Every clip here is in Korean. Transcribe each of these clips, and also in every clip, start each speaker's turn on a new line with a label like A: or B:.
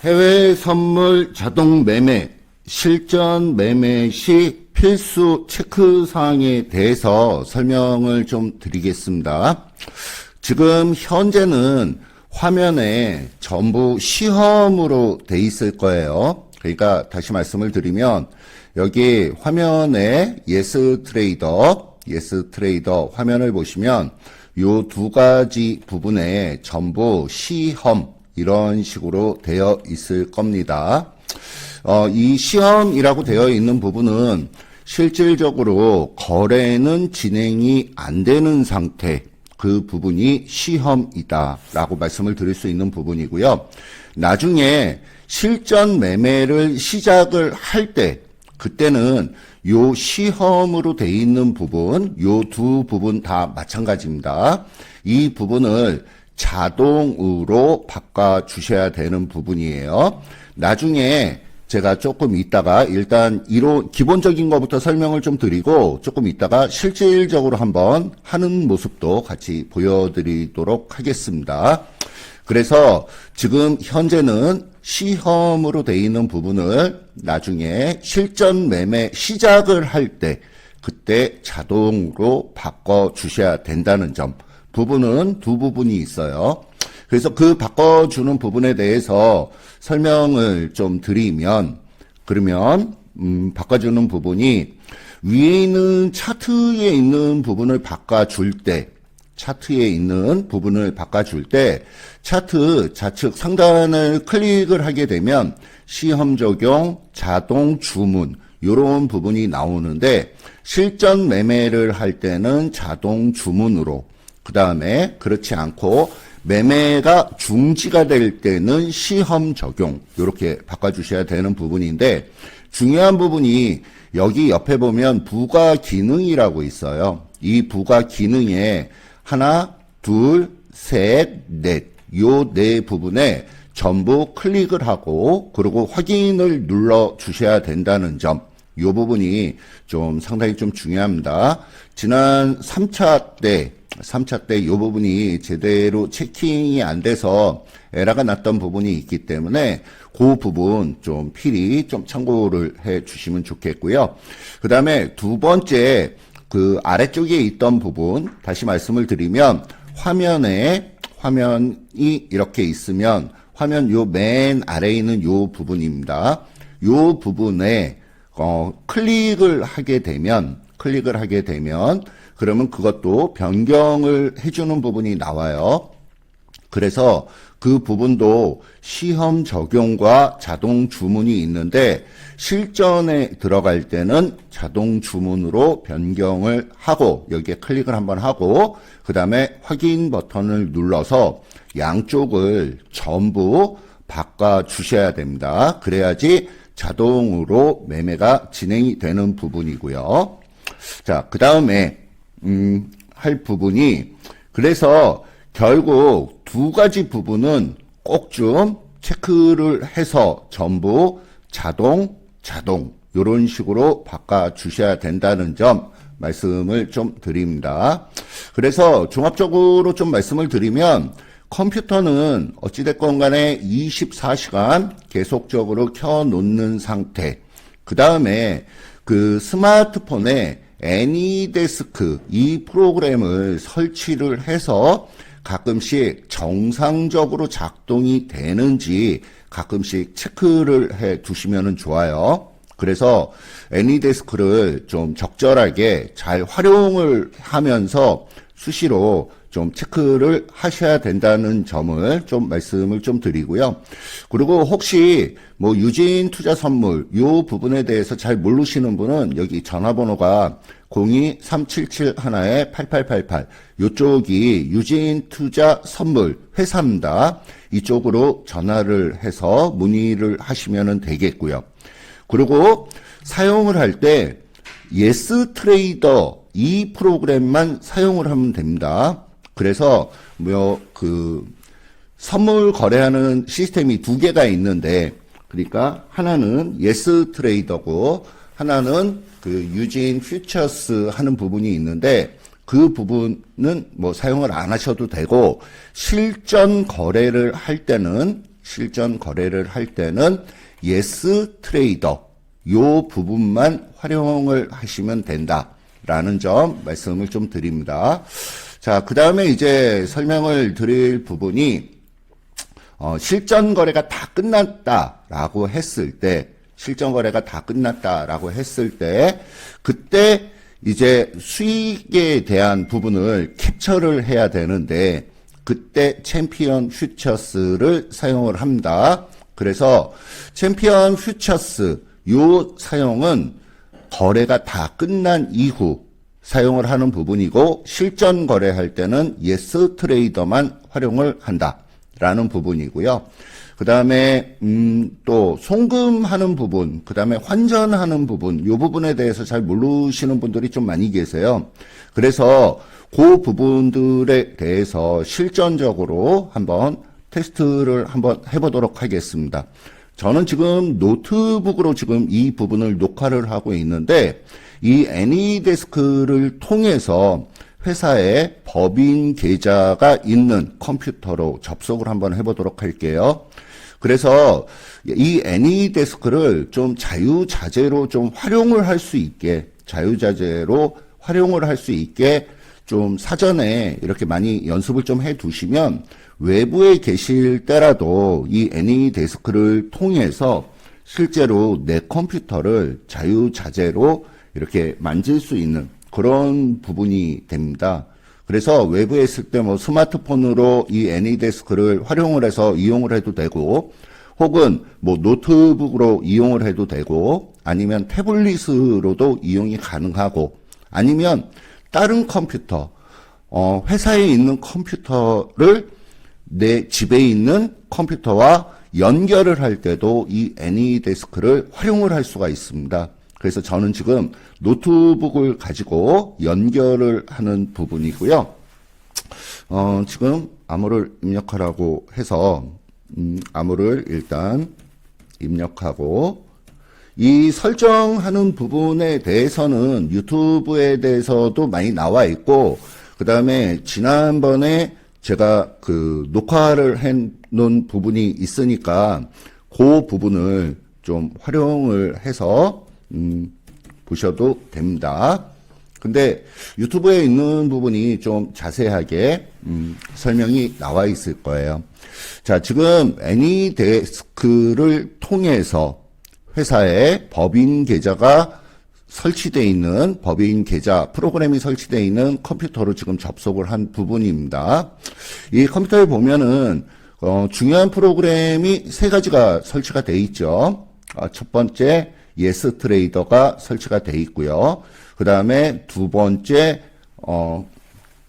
A: 해외 선물 자동 매매, 실전 매매 시 필수 체크사항에 대해서 설명을 좀 드리겠습니다. 지금 현재는 화면에 전부 시험으로 돼 있을 거예요. 그러니까 다시 말씀을 드리면 여기 화면에 예스 트레이더 화면을 보시면 요 두 가지 부분에 전부 시험 이런 식으로 되어 있을 겁니다. 이 시험이라고 되어 있는 부분은 실질적으로 거래는 진행이 안 되는 상태, 그 부분이 시험이다라고 말씀을 드릴 수 있는 부분이고요. 나중에 실전 매매를 시작을 할 때, 그때는 요 시험으로 돼 있는 부분, 요 두 부분 다 마찬가지입니다. 이 부분을 자동으로 바꿔주셔야 되는 부분이에요. 나중에 제가 조금 이따가 일단 기본적인 것부터 설명을 좀 드리고 조금 이따가 실질적으로 한번 하는 모습도 같이 보여드리도록 하겠습니다. 그래서 지금 현재는 시험으로 돼 있는 부분을 나중에 실전 매매 시작을 할 때 그때 자동으로 바꿔주셔야 된다는 점. 부분은 두 부분이 있어요. 그래서 그 바꿔주는 부분에 대해서 설명을 좀 드리면, 그러면 바꿔주는 부분이 위에 있는 차트에 있는 부분을 바꿔줄 때, 차트 좌측 상단을 클릭을 하게 되면 시험 적용, 자동 주문 이런 부분이 나오는데 실전 매매를 할 때는 자동 주문으로, 그 다음에 그렇지 않고 매매가 중지가 될 때는 시험 적용 이렇게 바꿔주셔야 되는 부분인데 중요한 부분이 여기 옆에 보면 부가 기능이라고 있어요. 이 부가 기능에 하나, 둘, 셋, 넷 요 네 부분에 전부 클릭을 하고 그리고 확인을 눌러 주셔야 된다는 점, 요 부분이 좀 상당히 좀 중요합니다. 지난 3차 때 이 부분이 제대로 체킹이 안 돼서 에러가 났던 부분이 있기 때문에 그 부분 좀 필히 좀 참고를 해 주시면 좋겠고요. 그 다음에 두 번째 그 아래쪽에 있던 부분 다시 말씀을 드리면 화면이 이렇게 있으면 화면 요 맨 아래에 있는 요 부분입니다. 요 부분에 클릭을 하게 되면 그러면 그것도 변경을 해주는 부분이 나와요. 그래서 그 부분도 시험 적용과 자동 주문이 있는데 실전에 들어갈 때는 자동 주문으로 변경을 하고 여기에 클릭을 한번 하고 그 다음에 확인 버튼을 눌러서 양쪽을 전부 바꿔주셔야 됩니다. 그래야지 자동으로 매매가 진행이 되는 부분이고요. 자, 그 다음에 할 부분이 그래서 결국 두 가지 부분은 꼭 좀 체크를 해서 전부 자동 이런 식으로 바꿔주셔야 된다는 점 말씀을 좀 드립니다. 그래서 종합적으로 좀 말씀을 드리면 컴퓨터는 어찌됐건 간에 24시간 계속적으로 켜놓는 상태, 그 다음에 그 스마트폰에 애니데스크 이 프로그램을 설치를 해서 가끔씩 정상적으로 작동이 되는지 가끔씩 체크를 해 두시면 좋아요. 그래서 애니데스크를 좀 적절하게 잘 활용을 하면서 수시로 좀 체크를 하셔야 된다는 점을 좀 말씀을 좀 드리고요. 그리고 혹시 뭐 유진 투자 선물 요 부분에 대해서 잘 모르시는 분은 여기 전화번호가 02-377-8888 요쪽이 유진 투자 선물 회사입니다. 이쪽으로 전화를 해서 문의를 하시면 되겠고요. 그리고 사용을 할 때 예스 트레이더 이 프로그램만 사용을 하면 됩니다. 그래서 선물 거래하는 시스템이 두 개가 있는데 그러니까 하나는 예스 트레이더고 하나는 그 유진 퓨처스 하는 부분이 있는데 그 부분은 뭐 사용을 안 하셔도 되고 실전 거래를 할 때는 실전 거래를 할 때는 예스 트레이더 요 부분만 활용을 하시면 된다라는 점 말씀을 좀 드립니다. 자, 그 다음에 이제 설명을 드릴 부분이 실전 거래가 다 끝났다라고 했을 때, 그때 이제 수익에 대한 부분을 캡처를 해야 되는데, 그때 챔피언 퓨처스를 사용을 합니다. 그래서 챔피언 퓨처스 요 사용은 거래가 다 끝난 이후 사용을 하는 부분이고, 실전 거래할 때는 예스 트레이더만 활용을 한다라는 부분이고요. 그 다음에 또 송금하는 부분, 그 다음에 환전하는 부분, 요 부분에 대해서 잘 모르시는 분들이 좀 많이 계세요. 그래서 그 부분들에 대해서 실전적으로 한번 테스트를 한번 해보도록 하겠습니다. 저는 지금 노트북으로 지금 이 부분을 녹화를 하고 있는데, 이 애니데스크를 통해서 회사에 법인 계좌가 있는 컴퓨터로 접속을 한번 해보도록 할게요. 그래서 이 애니데스크를 좀 자유자재로 좀 활용을 할 수 있게, 좀 사전에 이렇게 많이 연습을 좀 해 두시면 외부에 계실 때라도 이 애니데스크를 통해서 실제로 내 컴퓨터를 자유자재로 이렇게 만질 수 있는 그런 부분이 됩니다. 그래서 외부에 있을 때 뭐 스마트폰으로 이 애니데스크를 활용을 해서 이용을 해도 되고, 혹은 뭐 노트북으로 이용을 해도 되고, 아니면 태블릿으로도 이용이 가능하고, 아니면 다른 컴퓨터, 회사에 있는 컴퓨터를 내 집에 있는 컴퓨터와 연결을 할 때도 이 애니데스크를 활용을 할 수가 있습니다. 그래서 저는 지금 노트북을 가지고 연결을 하는 부분이고요. 지금 암호를 입력하라고 해서 암호를 일단 입력하고, 이 설정하는 부분에 대해서는 유튜브에 대해서도 많이 나와 있고, 그 다음에 지난번에 제가 그 녹화를 해놓은 부분이 있으니까 그 부분을 좀 활용을 해서 보셔도 됩니다. 근데 유튜브에 있는 부분이 좀 자세하게 설명이 나와 있을 거예요. 자, 지금 애니데스크를 통해서 회사에 법인 계좌가 설치되어 있는, 법인 계좌 프로그램이 설치되어 있는 컴퓨터로 지금 접속을 한 부분입니다. 이 컴퓨터에 보면은 중요한 프로그램이 3가지가 설치가 되어 있죠. 첫 번째 예스 트레이더가 설치가 되어 있고요. 그 다음에 두 번째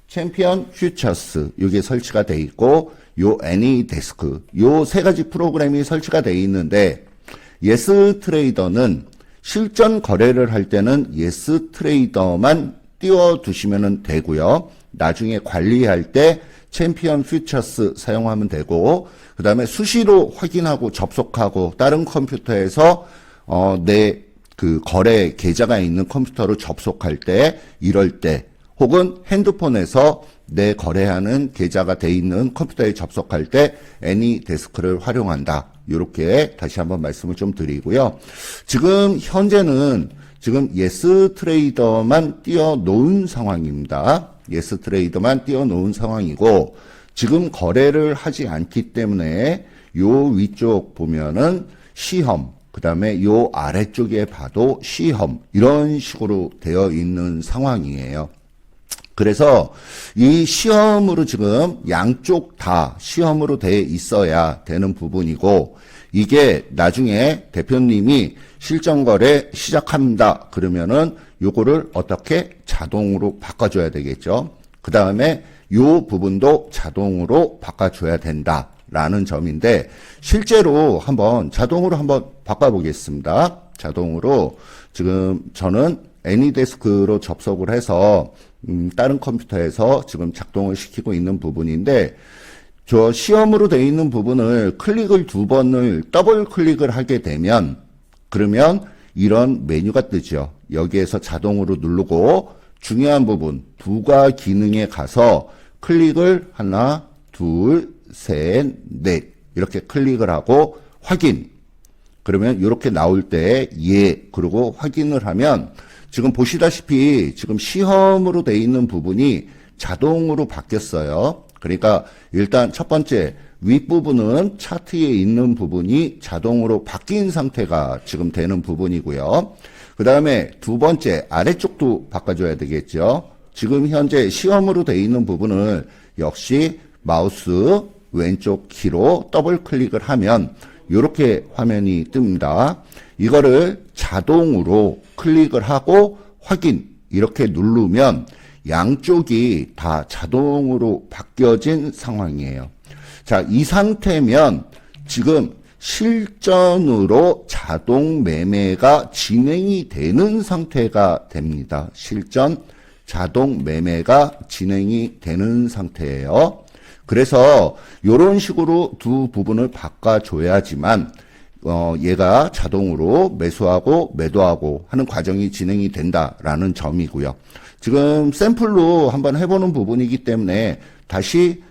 A: 챔피언 퓨처스 이게 설치가 되어 있고, 요 애니데스크 요 3가지 프로그램이 설치가 되어 있는데, 예스 트레이더는 실전 거래를 할 때는 예스 트레이더만 띄워두시면 되고요. 나중에 관리할 때 챔피언 퓨처스 사용하면 되고, 그 다음에 수시로 확인하고 접속하고 다른 컴퓨터에서 내 그 거래 계좌가 있는 컴퓨터로 접속할 때, 이럴 때, 혹은 핸드폰에서 내 거래하는 계좌가 돼 있는 컴퓨터에 접속할 때 애니데스크를 활용한다. 이렇게 다시 한번 말씀을 좀 드리고요. 지금 현재는 지금 예스 트레이더만 띄워놓은 상황입니다. 예스 트레이더만 띄워놓은 상황이고, 지금 거래를 하지 않기 때문에 요 위쪽 보면은 시험, 그 다음에 요 아래쪽에 봐도 시험, 이런 식으로 되어 있는 상황이에요. 그래서 이 시험으로 지금 양쪽 다 시험으로 돼 있어야 되는 부분이고, 이게 나중에 대표님이 실전거래 시작합니다 그러면은 요거를 어떻게 자동으로 바꿔줘야 되겠죠. 그 다음에 요 부분도 자동으로 바꿔줘야 된다라는 점인데, 실제로 한번 자동으로 한번 바꿔보겠습니다. 자동으로 지금 저는 애니데스크로 접속을 해서 다른 컴퓨터에서 지금 작동을 시키고 있는 부분인데, 저 시험으로 되어 있는 부분을 클릭을 2번을 더블 클릭을 하게 되면, 그러면 이런 메뉴가 뜨죠. 여기에서 자동으로 누르고 중요한 부분 부가 기능에 가서 클릭을 하나, 둘, 셋, 넷 이렇게 클릭을 하고 확인. 그러면 이렇게 나올 때 예, 그리고 확인을 하면 지금 보시다시피 지금 시험으로 돼 있는 부분이 자동으로 바뀌었어요. 그러니까 일단 첫 번째 윗부분은 차트에 있는 부분이 자동으로 바뀐 상태가 지금 되는 부분이고요. 그 다음에 두 번째 아래쪽도 바꿔줘야 되겠죠. 지금 현재 시험으로 돼 있는 부분을 역시 마우스 왼쪽 키로 더블 클릭을 하면 이렇게 화면이 뜹니다. 이거를 자동으로 클릭을 하고 확인 이렇게 누르면 양쪽이 다 자동으로 바뀌어진 상황이에요. 자, 이 상태면 지금 실전으로 자동 매매가 진행이 되는 상태가 됩니다. 실전 자동 매매가 진행이 되는 상태예요. 그래서 이런 식으로 두 부분을 바꿔줘야지만 얘가 자동으로 매수하고 매도하고 하는 과정이 진행이 된다라는 점이고요. 지금 샘플로 한번 해보는 부분이기 때문에 다시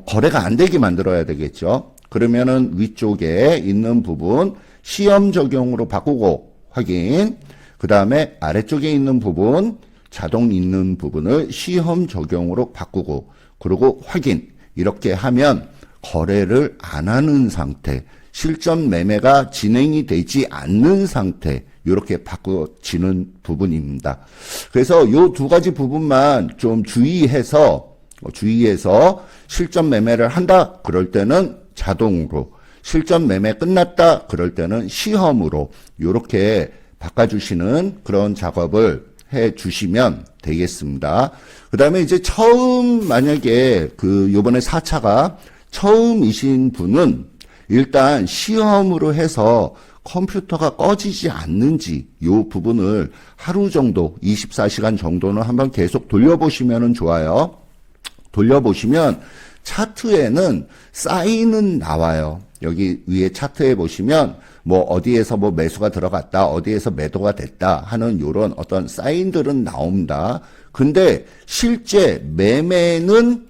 A: 거래가 안 되게 만들어야 되겠죠. 그러면은 위쪽에 있는 부분 시험 적용으로 바꾸고 확인. 그 다음에 아래쪽에 있는 부분 자동 있는 부분을 시험 적용으로 바꾸고 그리고 확인. 이렇게 하면 거래를 안 하는 상태, 실전 매매가 진행이 되지 않는 상태, 이렇게 바꿔지는 부분입니다. 그래서 이 두 가지 부분만 좀 주의해서 실전 매매를 한다 그럴 때는 자동으로, 실전 매매 끝났다 그럴 때는 시험으로 이렇게 바꿔주시는 그런 작업을 해 주시면 되겠습니다. 그 다음에 이제 처음 만약에 요번에 4차가 처음이신 분은 일단 시험으로 해서 컴퓨터가 꺼지지 않는지 요 부분을 하루 정도 24시간 정도는 한번 계속 돌려보시면 좋아요. 돌려보시면 차트에는 사인은 나와요. 여기 위에 차트에 보시면 뭐 어디에서 뭐 매수가 들어갔다, 어디에서 매도가 됐다 하는 요런 어떤 사인들은 나옵니다. 근데 실제 매매는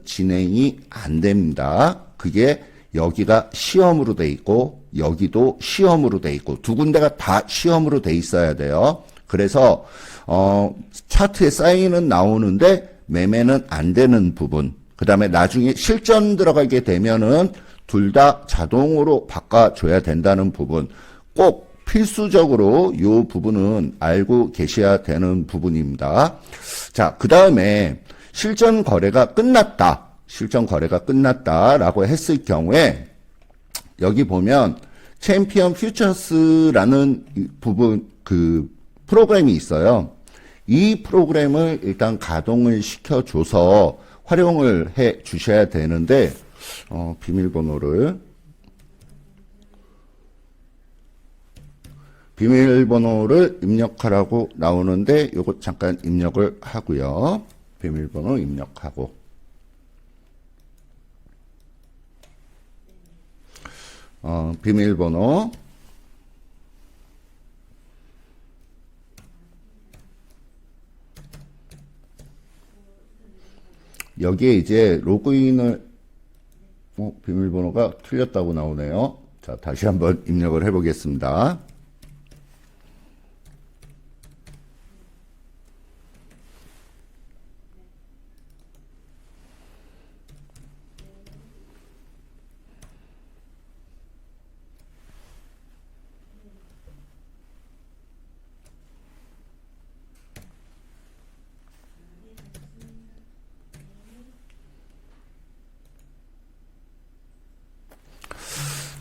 A: 진행이 안 됩니다. 그게 여기가 시험으로 돼 있고 여기도 시험으로 돼 있고 두 군데가 다 시험으로 돼 있어야 돼요. 그래서 차트에 사인은 나오는데 매매는 안 되는 부분. 그다음에 나중에 실전 들어가게 되면은 둘 다 자동으로 바꿔줘야 된다는 부분. 꼭 필수적으로 이 부분은 알고 계셔야 되는 부분입니다. 자, 그 다음에 실전 거래가 끝났다라고 했을 경우에 여기 보면 챔피언 퓨처스라는 부분 프로그램이 있어요. 이 프로그램을 일단 가동을 시켜줘서 활용을 해 주셔야 되는데 비밀번호를 입력하라고 나오는데 요거 잠깐 입력을 하고요. 비밀번호 입력하고 비밀번호 여기에 이제 로그인을 비밀번호가 틀렸다고 나오네요. 자, 다시 한번 입력을 해보겠습니다.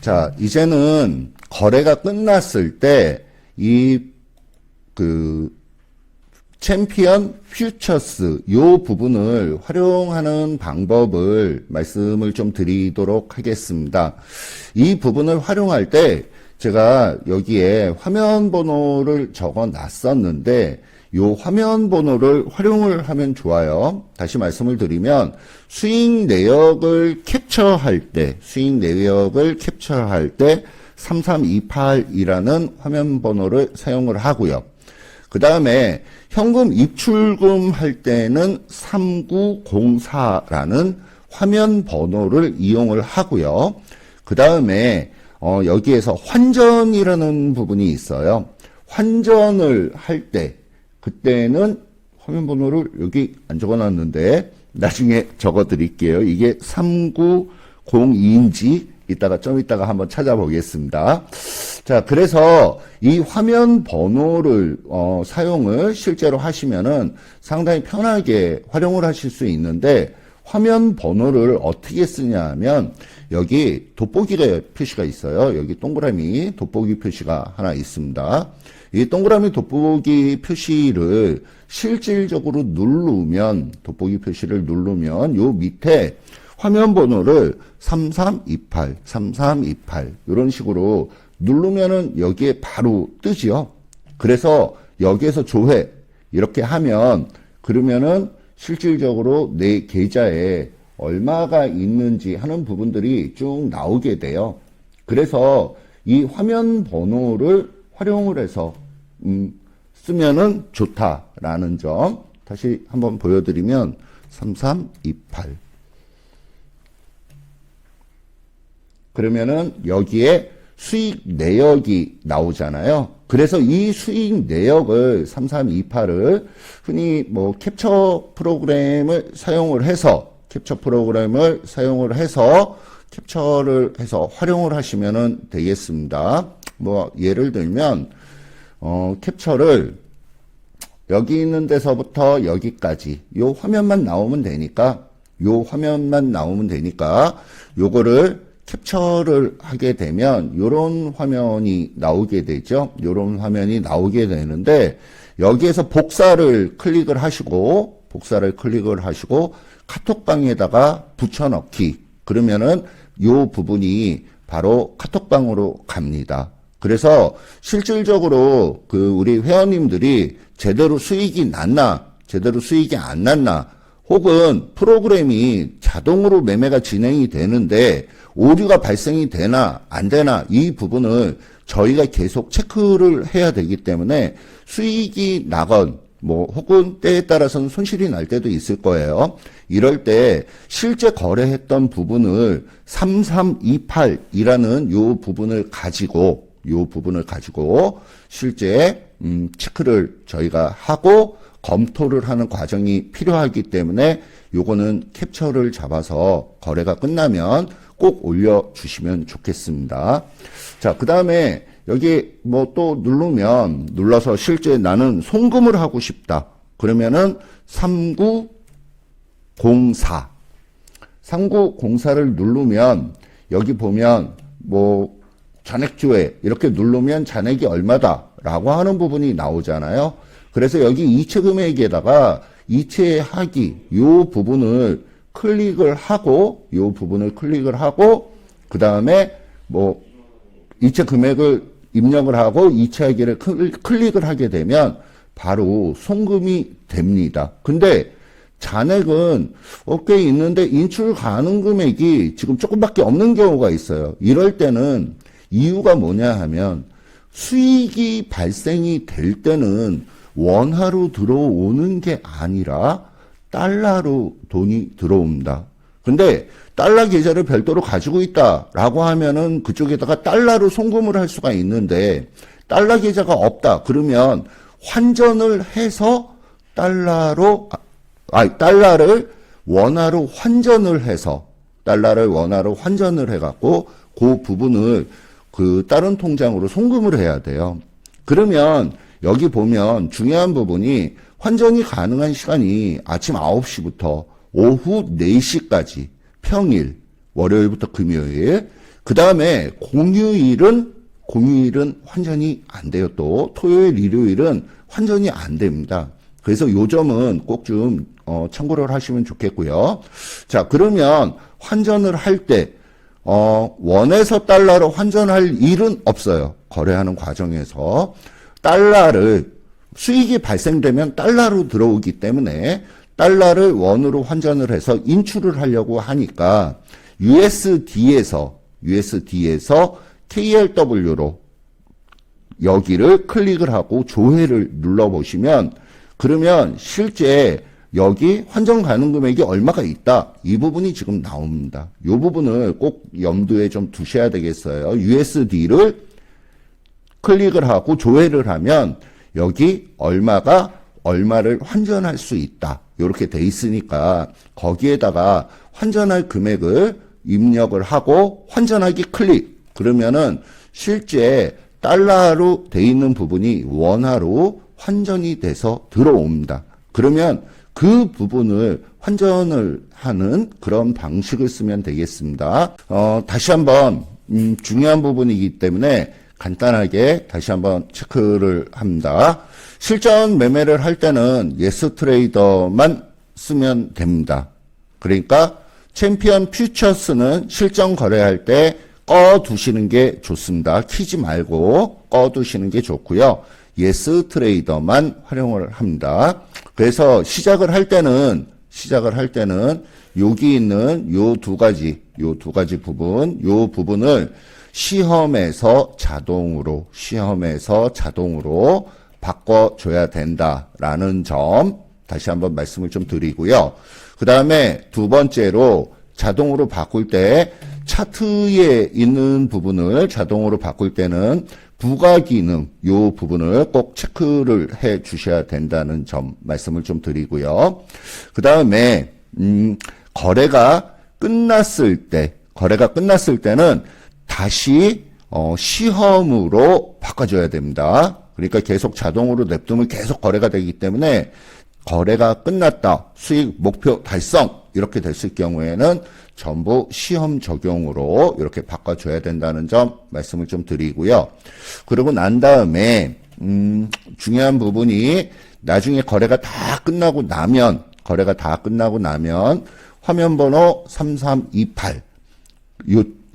A: 자, 이제는 거래가 끝났을 때 챔피언 퓨처스 요 부분을 활용하는 방법을 말씀을 좀 드리도록 하겠습니다. 이 부분을 활용할 때 제가 여기에 화면 번호를 적어 놨었는데 요 화면 번호를 활용을 하면 좋아요. 다시 말씀을 드리면 수익 내역을 캡처할 때 3328이라는 화면 번호를 사용을 하고요. 그 다음에 현금 입출금 할 때는 3904라는 화면 번호를 이용을 하고요. 그 다음에 여기에서 환전이라는 부분이 있어요. 환전을 할 때 그때는 화면 번호를 여기 안 적어놨는데 나중에 적어드릴게요. 이게 3902인지 좀 이따가 한번 찾아보겠습니다. 자, 그래서 이 화면 번호를 사용을 실제로 하시면은 상당히 편하게 활용을 하실 수 있는데, 화면 번호를 어떻게 쓰냐 하면 여기 돋보기가 표시가 있어요. 여기 동그라미 돋보기 표시가 하나 있습니다. 이 동그라미 돋보기 표시를 실질적으로 누르면, 돋보기 표시를 누르면 요 밑에 화면 번호를 3328, 3328 이런 식으로 누르면은 여기에 바로 뜨지요. 그래서 여기에서 조회 이렇게 하면, 그러면은 실질적으로 내 계좌에 얼마가 있는지 하는 부분들이 쭉 나오게 돼요. 그래서 이 화면 번호를 활용을 해서 쓰면은 좋다라는 점 다시 한번 보여드리면 3328 그러면은 여기에 수익 내역이 나오잖아요. 그래서 이 수익 내역을 3328을 흔히 뭐 캡처 프로그램을 사용을 해서 캡처를 해서 활용을 하시면 되겠습니다. 뭐 예를 들면 캡처를 여기 있는 데서부터 여기까지 요 화면만 나오면 되니까 요거를 캡처를 하게 되면 요런 화면이 나오게 되죠. 요런 화면이 나오게 되는데, 여기에서 복사를 클릭을 하시고 카톡방에다가 붙여넣기. 그러면은 요 부분이 바로 카톡방으로 갑니다. 그래서 실질적으로 우리 회원님들이 제대로 수익이 났나, 제대로 수익이 안 났나, 혹은 프로그램이 자동으로 매매가 진행이 되는데 오류가 발생이 되나 안 되나, 이 부분을 저희가 계속 체크를 해야 되기 때문에 수익이 나건 혹은 때에 따라서는 손실이 날 때도 있을 거예요. 이럴 때 실제 거래했던 부분을 3328이라는 요 부분을 가지고 실제 체크를 저희가 하고 검토를 하는 과정이 필요하기 때문에 요거는 캡처를 잡아서 거래가 끝나면 꼭 올려주시면 좋겠습니다. 자, 그 다음에 여기 또 눌러서 실제 나는 송금을 하고 싶다. 그러면은 3904를 누르면 여기 보면 잔액조회 이렇게 누르면 잔액이 얼마다라고 하는 부분이 나오잖아요. 그래서 여기 이체 금액에다가 이체하기 요 부분을 클릭을 하고 그 다음에 이체 금액을 입력을 하고 이체하기를 클릭을 하게 되면 바로 송금이 됩니다. 근데 잔액은 꽤 있는데 인출 가능 금액이 지금 조금밖에 없는 경우가 있어요. 이럴 때는 이유가 뭐냐 하면 수익이 발생이 될 때는 원화로 들어오는 게 아니라 달러로 돈이 들어옵니다. 근데 달러 계좌를 별도로 가지고 있다라고 하면은 그쪽에다가 달러로 송금을 할 수가 있는데, 달러 계좌가 없다 그러면 환전을 해서 달러를 원화로 환전을 해갖고 그 부분을 다른 통장으로 송금을 해야 돼요. 그러면 여기 보면 중요한 부분이 환전이 가능한 시간이 아침 9시부터 오후 4시까지 평일, 월요일부터 금요일, 그 다음에 공휴일은 환전이 안 돼요. 또 토요일, 일요일은 환전이 안 됩니다. 그래서 요 점은 꼭 좀 참고를 하시면 좋겠고요. 자, 그러면 환전을 할 때 원에서 달러로 환전할 일은 없어요. 거래하는 과정에서 수익이 발생되면 달러로 들어오기 때문에 달러를 원으로 환전을 해서 인출을 하려고 하니까 USD에서 KLW로 여기를 클릭을 하고 조회를 눌러보시면, 그러면 실제 여기 환전 가능 금액이 얼마가 있다. 이 부분이 지금 나옵니다. 이 부분을 꼭 염두에 좀 두셔야 되겠어요. USD를 클릭을 하고 조회를 하면 여기 얼마를 환전할 수 있다. 이렇게 돼 있으니까 거기에다가 환전할 금액을 입력을 하고 환전하기 클릭. 그러면은 실제 달러로 돼 있는 부분이 원화로 환전이 돼서 들어옵니다. 그러면 그 부분을 환전을 하는 그런 방식을 쓰면 되겠습니다. 다시 한번 중요한 부분이기 때문에 간단하게 다시 한번 체크를 합니다. 실전 매매를 할 때는 예스 트레이더만 쓰면 됩니다. 그러니까 챔피언 퓨처스는 실전 거래할 때 꺼두시는 게 좋습니다. 키지 말고 꺼두시는 게 좋고요. 예스 트레이더만 활용을 합니다. 그래서 시작을 할 때는 여기 있는 요 두 가지 부분, 요 부분을 시험에서 자동으로 바꿔줘야 된다라는 점 다시 한번 말씀을 좀 드리고요. 그 다음에 두 번째로 자동으로 바꿀 때 차트에 있는 부분을 자동으로 바꿀 때는 부가 기능 요 부분을 꼭 체크를 해 주셔야 된다는 점 말씀을 좀 드리고요. 그 다음에 거래가 끝났을 때는 다시 시험으로 바꿔줘야 됩니다. 그러니까 계속 자동으로 냅두면 계속 거래가 되기 때문에 거래가 끝났다, 수익 목표 달성 이렇게 됐을 경우에는 전부 시험 적용으로 이렇게 바꿔줘야 된다는 점 말씀을 좀 드리고요. 그러고 난 다음에 중요한 부분이 나중에 거래가 다 끝나고 나면 화면 번호 3328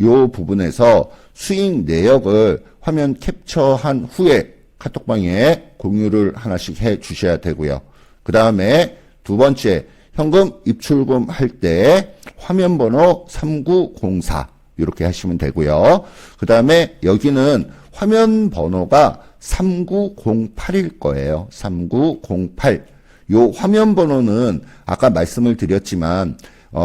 A: 요 부분에서 수익 내역을 화면 캡처한 후에 카톡방에 공유를 하나씩 해 주셔야 되고요. 그 다음에 두 번째, 현금 입출금 할 때 화면 번호 3904 이렇게 하시면 되고요. 그 다음에 여기는 화면 번호가 3908일 거예요. 3908. 요 화면 번호는 아까 말씀을 드렸지만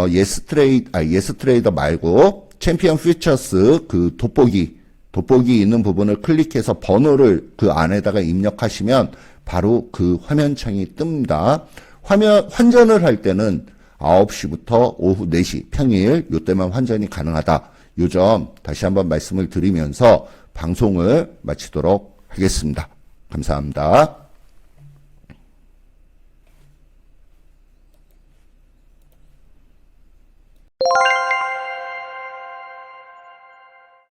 A: 예스 트레이더 말고 챔피언 퓨처스 그 돋보기 있는 부분을 클릭해서 번호를 그 안에다가 입력하시면 바로 그 화면창이 뜹니다. 환전을 할 때는 9시부터 오후 4시 평일 요때만 환전이 가능하다. 요 점 다시 한번 말씀을 드리면서 방송을 마치도록 하겠습니다. 감사합니다.